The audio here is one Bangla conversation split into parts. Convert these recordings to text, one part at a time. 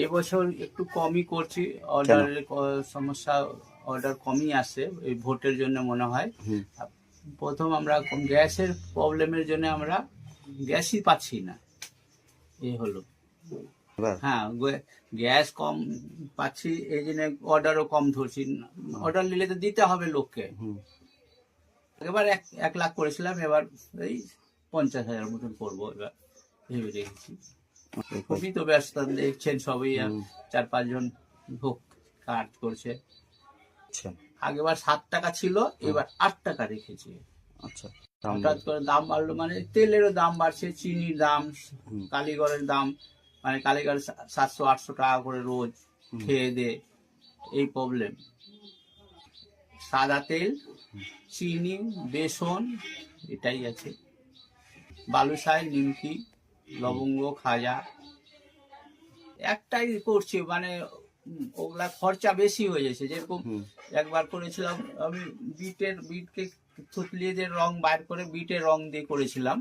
এবছর একটু কমই করছি, অর্ডারের সমস্যা, অর্ডার কমই আসে এই ভোটের জন্য মনে হয়। প্রথম আমরা গ্যাসের প্রবলেমের জন্য আমরা গ্যাসই পাচ্ছি না, এই হলো। হ্যাঁ, গ্যাস কম পাচ্ছি, এই জন্য অর্ডারও কম ধরছি। অর্ডার নিলে তো দিতে হবে লোককে। এবার 1 লাখ করেছিলাম, এবার এই 50,000 মতন করবো এবার ভেবে রেখেছি। খুবই তো ব্যস্ত, দেখছেন সবই, 4-5 জন লোক কাজ করছে। আগেবার 7 টাকা ছিল, এবার 8 টাকা রেখেছি। আচ্ছা, হঠাৎ করে দাম বাড়লো, মানে তেলেরও দাম বাড়ছে, চিনির দাম, কালীগড়ের দাম, মানে কালীগড় 700-800 টাকা করে রোজ খেয়ে দে, এই প্রবলেম। সাদা তেল, চিনি, বেসন, এটাই আছে। বালুশাই, নিমকি, লবঙ্গ, খাজা, একটাই করছি, মানে ওগুলা খরচা বেশি হয়ে যাচ্ছে। যেরকম একবার করেছিলাম আমি বিটকে থুতলিয়ে দিয়ে রং বাইর করে বিটের রং দিয়ে করেছিলাম,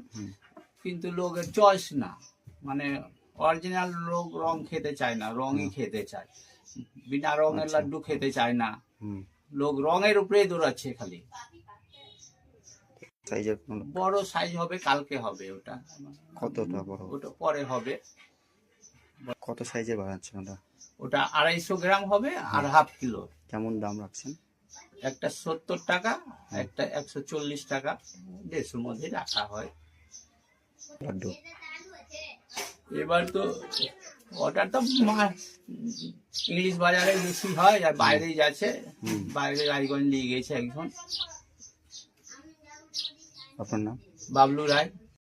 কিন্তু লোকের চয়েস না, মানে অরিজিনাল লোক রং খেতে চায় না, রঙই খেতে চায়, বিনা রঙের লাড্ডু খেতে চায় না, লোক রঙের উপরেই দৌড়াচ্ছে খালি। বড় সাইজ হবে, কালকে হবে ওটা। কতটা বড়? ওটা পরে হবে। কত সাইজের বানাচ্ছেন ওটা? ওটা 250 গ্রাম হবে আর ½ কিলো। কেমন দাম রাখছেন? একটা 70 টাকা, একটা 140 টাকা, 150 মধ্যে রাখা হয় লাড্ডু। এবার তো অর্ডার তো ইংলিশ বাজারে বেশি হয়, আর বাইরে যাচ্ছে, বাইরে রায়গঞ্জ নিয়ে গেছে একজন। আপনার নাম? বাবলু রায়।